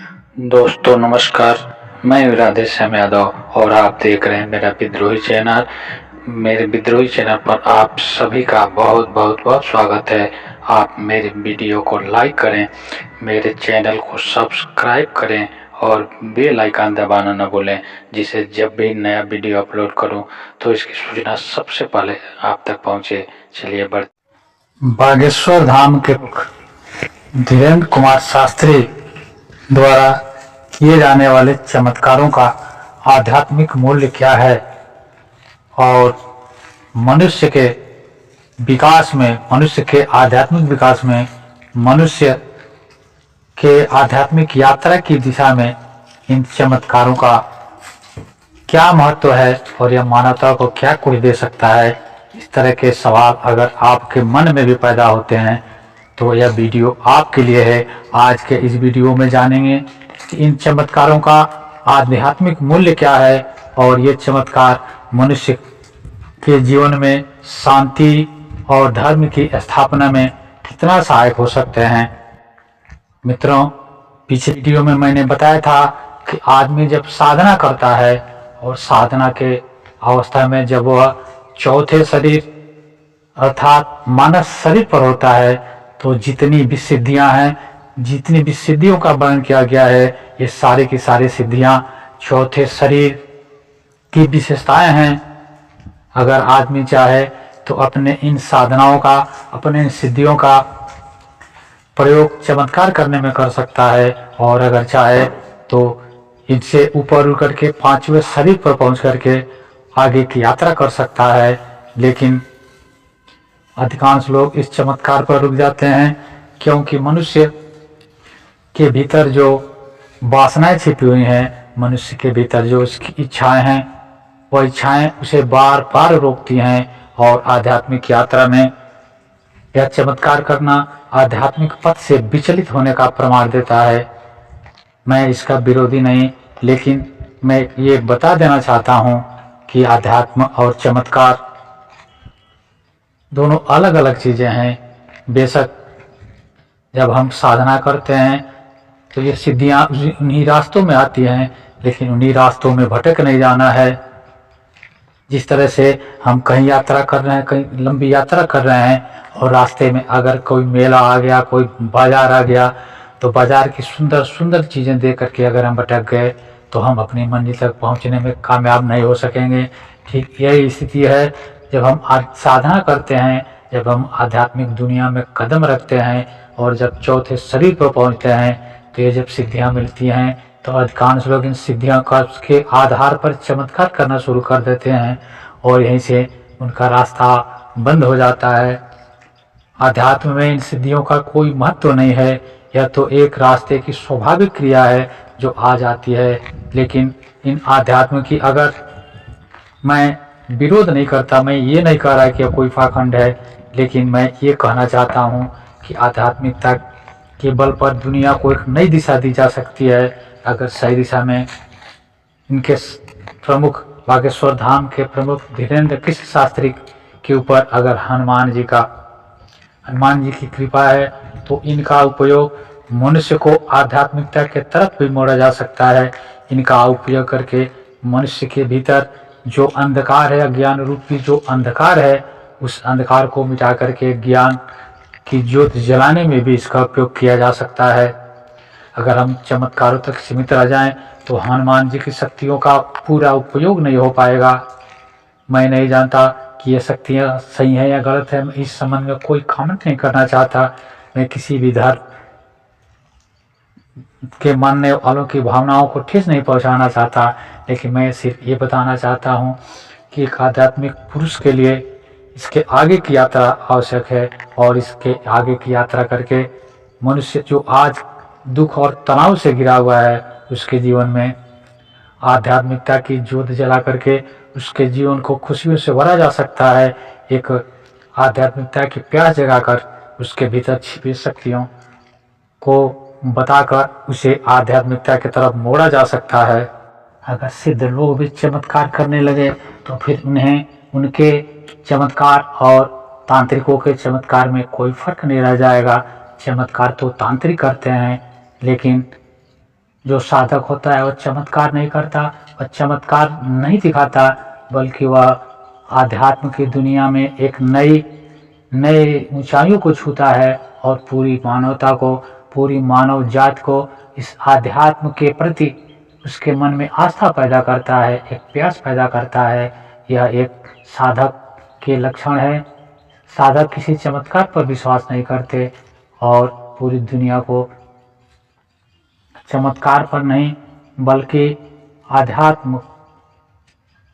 दोस्तों नमस्कार। मैं राधेश्याम यादव और आप देख रहे हैं मेरा विद्रोही चैनल। मेरे विद्रोही चैनल पर आप सभी का बहुत बहुत बहुत स्वागत है। आप मेरे वीडियो को लाइक करें, मेरे चैनल को सब्सक्राइब करें और बेल आइकन दबाना न भूलें, जिससे जब भी नया वीडियो अपलोड करूं तो इसकी सूचना सबसे पहले आप तक पहुंचे। चलिए बागेश्वर धाम के धीरेन्द्र कुमार शास्त्री द्वारा किए जाने वाले चमत्कारों का आध्यात्मिक मूल्य क्या है और मनुष्य के विकास में, मनुष्य के आध्यात्मिक विकास में, मनुष्य के आध्यात्मिक यात्रा की दिशा में इन चमत्कारों का क्या महत्व है और यह मानवता को क्या कुछ दे सकता है। इस तरह के सवाल अगर आपके मन में भी पैदा होते हैं तो यह वीडियो आपके लिए है। आज के इस वीडियो में जानेंगे कि इन चमत्कारों का आध्यात्मिक मूल्य क्या है और ये चमत्कार मनुष्य के जीवन में शांति और धर्म की स्थापना में कितना सहायक हो सकते हैं। मित्रों, पिछले वीडियो में मैंने बताया था कि आदमी जब साधना करता है और साधना के अवस्था में जब वह चौथे शरीर अर्थात मानव शरीर पर होता है तो जितनी भी सिद्धियां हैं, जितनी भी सिद्धियों का वर्णन किया गया है, ये सारी की सारी सिद्धियां चौथे शरीर की विशेषताएं हैं। अगर आदमी चाहे तो अपने इन साधनाओं का, अपने इन सिद्धियों का प्रयोग चमत्कार करने में कर सकता है और अगर चाहे तो इनसे ऊपर उठ करके पांचवें शरीर पर पहुंच करके आगे की यात्रा कर सकता है। लेकिन अधिकांश लोग इस चमत्कार पर रुक जाते हैं क्योंकि मनुष्य के भीतर जो वासनाएं छिपी हुई हैं, मनुष्य के भीतर जो उसकी इच्छाएं हैं, वह इच्छाएं उसे बार बार रोकती हैं और आध्यात्मिक यात्रा में यह चमत्कार करना आध्यात्मिक पथ से विचलित होने का प्रमाण देता है। मैं इसका विरोधी नहीं, लेकिन मैं ये बता देना चाहता हूँ कि आध्यात्म और चमत्कार दोनों अलग अलग चीज़ें हैं। बेशक जब हम साधना करते हैं तो ये सिद्धियाँ उन्हीं रास्तों में आती हैं, लेकिन उन्हीं रास्तों में भटक नहीं जाना है। जिस तरह से हम कहीं यात्रा कर रहे हैं, कहीं लंबी यात्रा कर रहे हैं और रास्ते में अगर कोई मेला आ गया, कोई बाजार आ गया, तो बाजार की सुंदर सुंदर चीज़ें देख करके अगर हम भटक गए तो हम अपनी मंजिल तक पहुंचने में कामयाब नहीं हो सकेंगे। ठीक यही स्थिति है जब हम साधना करते हैं, जब हम आध्यात्मिक दुनिया में कदम रखते हैं और जब चौथे शरीर पर पहुंचते हैं तो ये जब सिद्धियां मिलती हैं तो अधिकांश लोग इन सिद्धियों का के आधार पर चमत्कार करना शुरू कर देते हैं और यहीं से उनका रास्ता बंद हो जाता है। आध्यात्म में इन सिद्धियों का कोई महत्व नहीं है, यह तो एक रास्ते की स्वाभाविक क्रिया है जो आ जाती है। लेकिन इन आध्यात्म की अगर मैं विरोध नहीं करता, मैं ये नहीं कह रहा कि कोई पाखंड है, लेकिन मैं ये कहना चाहता हूँ कि आध्यात्मिकता के बल पर दुनिया को एक नई दिशा दी जा सकती है अगर सही दिशा में इनके प्रमुख बागेश्वर धाम के प्रमुख धीरेन्द्र कृष्ण शास्त्री के ऊपर अगर हनुमान जी की कृपा है तो इनका उपयोग मनुष्य को आध्यात्मिकता के तरफ भी मोड़ा जा सकता है। इनका उपयोग करके मनुष्य के भीतर जो अंधकार है, अज्ञान रूपी जो अंधकार है, उस अंधकार को मिटा करके ज्ञान की ज्योत जलाने में भी इसका उपयोग किया जा सकता है। अगर हम चमत्कारों तक सीमित रह जाएं तो हनुमान जी की शक्तियों का पूरा उपयोग नहीं हो पाएगा। मैं नहीं जानता कि ये शक्तियाँ सही हैं या गलत है, मैं इस संबंध में कोई कमेंट नहीं करना चाहता। मैं किसी भी धर्म के मानने वालों की भावनाओं को ठेस नहीं पहुंचाना चाहता, लेकिन मैं सिर्फ ये बताना चाहता हूँ कि एक आध्यात्मिक पुरुष के लिए इसके आगे की यात्रा आवश्यक है और इसके आगे की यात्रा करके मनुष्य जो आज दुख और तनाव से घिरा हुआ है उसके जीवन में आध्यात्मिकता की ज्योत जला करके उसके जीवन को खुशियों से भरा जा सकता है। एक आध्यात्मिकता की प्यास जगाकर उसके भीतर छिपी शक्तियों को बताकर उसे आध्यात्मिकता की तरफ मोड़ा जा सकता है। अगर सिद्ध लोग भी चमत्कार करने लगे तो फिर उन्हें उनके चमत्कार और तांत्रिकों के चमत्कार में कोई फर्क नहीं रह जाएगा। चमत्कार तो तांत्रिक करते हैं, लेकिन जो साधक होता है वह चमत्कार नहीं करता, वह चमत्कार नहीं दिखाता, बल्कि वह आध्यात्म की दुनिया में एक नई ऊंचाइयों को छूता है और पूरी मानवता को, पूरी मानव जात को इस आध्यात्म के प्रति उसके मन में आस्था पैदा करता है, एक प्यास पैदा करता है। यह एक साधक के लक्षण है। साधक किसी चमत्कार पर विश्वास नहीं करते और पूरी दुनिया को चमत्कार पर नहीं बल्कि आध्यात्म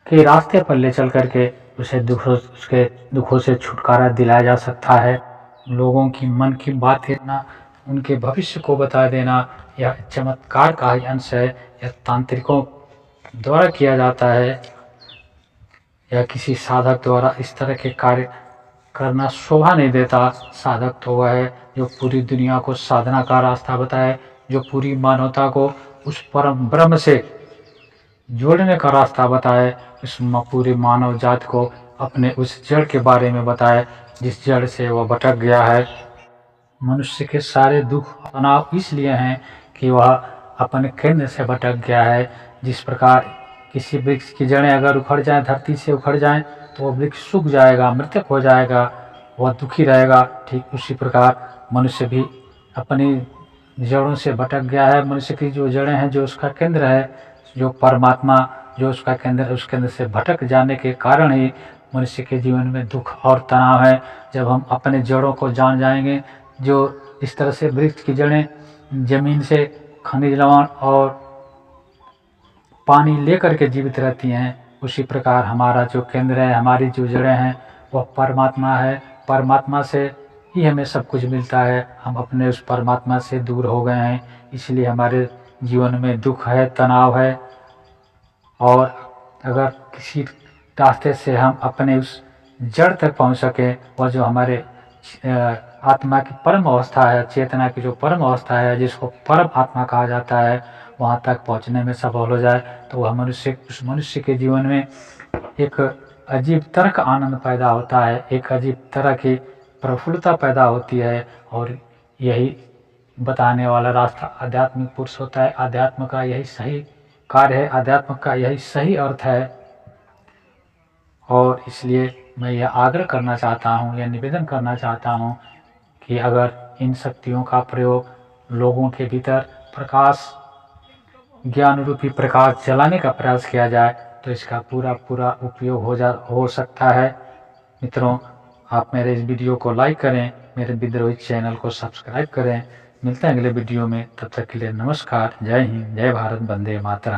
के रास्ते पर ले चल करके उसके दुखों से छुटकारा दिलाया जा सकता है। लोगों की मन की बातें ना, उनके भविष्य को बता देना, यह चमत्कार का ही अंश है। यह तांत्रिकों द्वारा किया जाता है। यह किसी साधक द्वारा इस तरह के कार्य करना शोभा नहीं देता। साधक तो वह है जो पूरी दुनिया को साधना का रास्ता बताए, जो पूरी मानवता को उस परम ब्रह्म से जोड़ने का रास्ता बताए, इस पूरी मानव जात को अपने उस जड़ के बारे में बताए जिस जड़ से वह भटक गया है। मनुष्य के सारे दुख तनाव इसलिए हैं कि वह अपने केंद्र से भटक गया है। जिस प्रकार किसी वृक्ष की जड़ें अगर उखड़ जाएं, धरती से उखड़ जाएं, तो वह वृक्ष सूख जाएगा, मृतक हो जाएगा, वह दुखी रहेगा। ठीक उसी प्रकार मनुष्य भी अपनी जड़ों से भटक गया है। मनुष्य की जो जड़ें हैं, जो उसका केंद्र है, जो परमात्मा जो उसका केंद्र, उस केंद्र से भटक जाने के कारण ही मनुष्य के जीवन में दुख और तनाव है। जब हम अपने जड़ों को जान जाएंगे, जो इस तरह से वृक्ष की जड़ें जमीन से खनिज लवण और पानी लेकर के जीवित रहती हैं, उसी प्रकार हमारा जो केंद्र है, हमारी जो जड़ें हैं, वह परमात्मा है। परमात्मा से ही हमें सब कुछ मिलता है। हम अपने उस परमात्मा से दूर हो गए हैं, इसलिए हमारे जीवन में दुख है, तनाव है। और अगर किसी रास्ते से हम अपने उस जड़ तक पहुंच सके, वह जो हमारे आत्मा की परम अवस्था है, चेतना की जो परम अवस्था है, जिसको परम आत्मा कहा जाता है, वहाँ तक पहुँचने में सफल हो जाए, तो वह उस मनुष्य के जीवन में एक अजीब तरह का आनंद पैदा होता है, एक अजीब तरह की प्रफुल्लता पैदा होती है। और यही बताने वाला रास्ता आध्यात्मिक पुरुष होता है। अध्यात्म का यही सही कार्य है, अध्यात्म का यही सही अर्थ है। और इसलिए मैं यह आग्रह करना चाहता हूँ, यह निवेदन करना चाहता हूँ कि अगर इन शक्तियों का प्रयोग लोगों के भीतर प्रकाश, ज्ञान रूपी प्रकाश जलाने का प्रयास किया जाए, तो इसका पूरा उपयोग हो सकता है। मित्रों, आप मेरे इस वीडियो को लाइक करें, मेरे विद्रोही चैनल को सब्सक्राइब करें। मिलते हैं अगले वीडियो में, तब तक के लिए नमस्कार, जय हिंद, जय भारत, वंदे मातरम।